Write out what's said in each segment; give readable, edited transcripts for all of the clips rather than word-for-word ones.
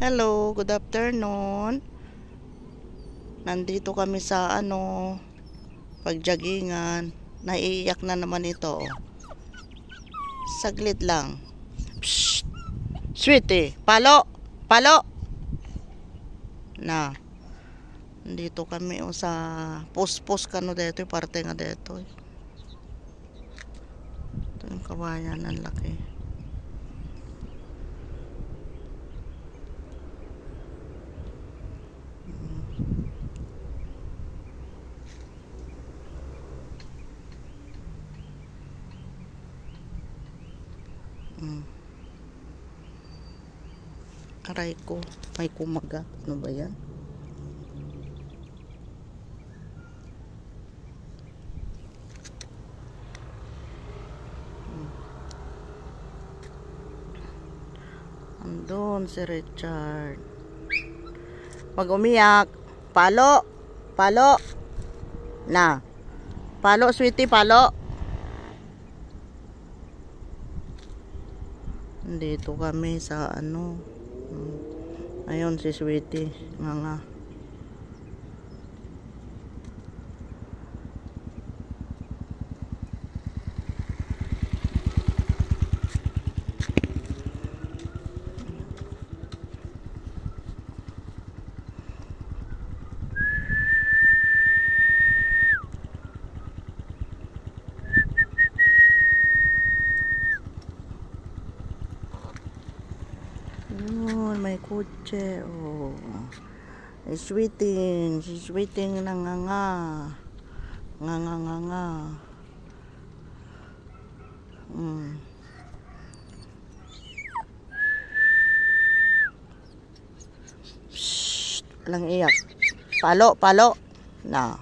Hello, good afternoon. Nandito kami sa pagjagingan. Naiiyak na naman ito. Saglit lang. Psst! Sweetie, palo! Palo! Na. Nandito kami sa pus-pus kano dito, parte nga dito. Ito yung kawayan, ang laki. Aray ko, may kumaga. Ano ba yan? Andun si Richard. Pag umiyak, palo! Palo! Na. Palo, sweetie, palo! Dito kami sa ayun si sweetie, nga. Yun, may kutse. Oh. She's waiting na nga. Nga. Shh, lang iyak. Palo. Na.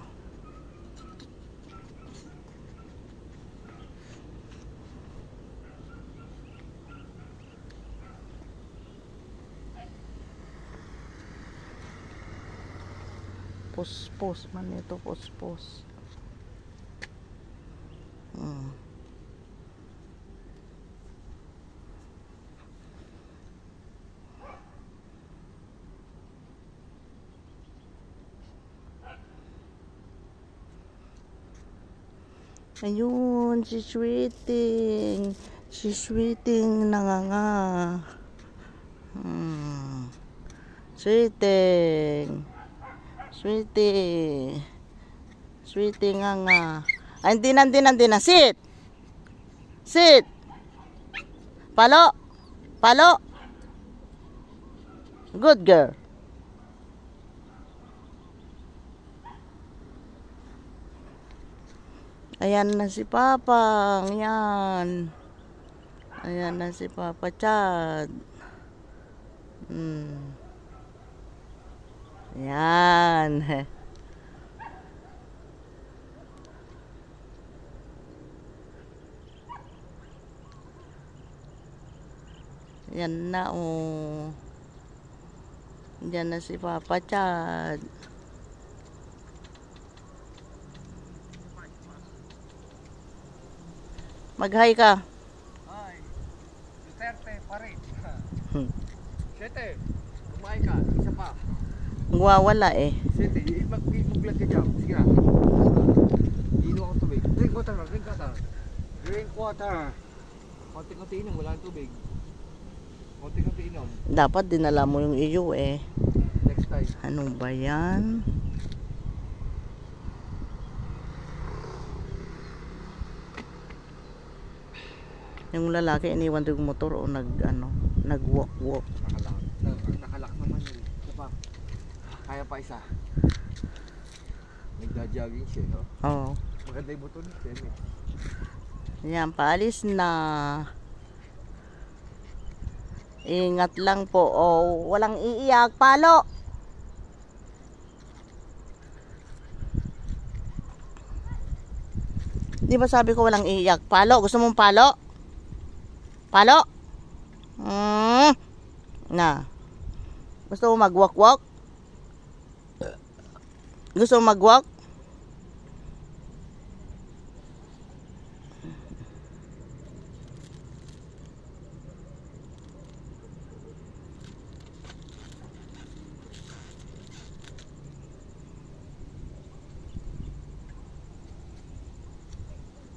Pus man ito, pus. Ayun, she's waiting na nga. Sweetie nga. Ay, hindi na. Sit. Palo. Good girl. Ayan na si Papang. Yan. Ayan na si Papa Chad. Yan. Yan na Yan na si Papa Chad. Mag-hi ka. Hi. Duterte pa rin. Sete, kumain ka. Isa pa. Wala eh. Sete, mag-vlog ka dyan. Sige na. Ino ako tubig. Drink water. Konti-konti inom. Wala ang tubig. Konti-konti inom. Dapat dinala mo yung iyo eh. Next time. Ano ba yan? Yung lalaki iniwan yung motor o nag-walk. Nakalak naman yun. Isa pa. Kaya pa isa. Nagda-jogging siya, no? Oo. Maganda yung buto ni Ken. Yan, paalis na. Ingat lang po. Walang iiyak. Palo! Di ba sabi ko walang iiyak? Palo? Gusto mong palo? Palo? Na. Gusto mo mag-walk? Gusto mo mag-walk?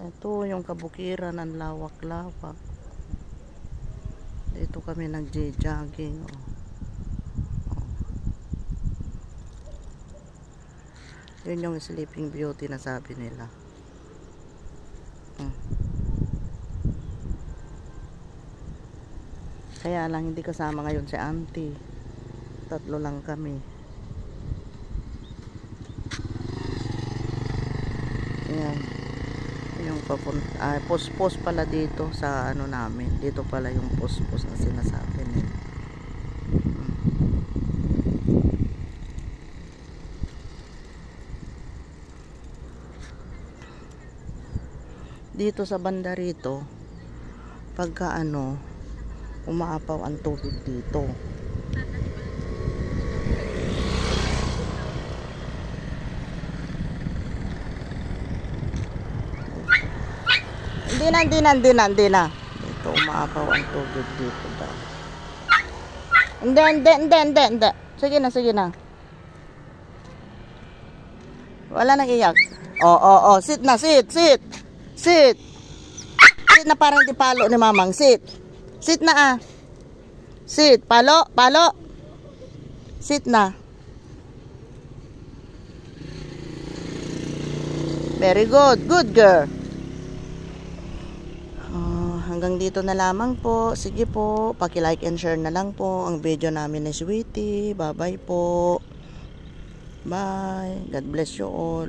Ito yung kabukiran, ang lawak-lawak. Dito kami nagje-jogging. Oh. Yun yung Sleeping Beauty na sabi nila. Kaya lang hindi kasama ngayon si auntie. 3 lang kami. Ayan. Yung post pala dito sa ano namin. Dito pala yung post na sinasabi nila. Dito sa banda rito, pagka ano, umaapaw ang tubig dito. Hindi na. Ito, umaapaw ang tubig dito daw. Hindi. Sige na. Wala nang iyak. Oo. Sit na. Sit na, parang di palo ni mamang. Sit na Sit. Palo. Sit na. Very good. Good girl. Hanggang dito na lamang po. Sige po, paki-like and share na lang po ang video namin ni Sweetie. Bye-bye po. Bye. God bless you all.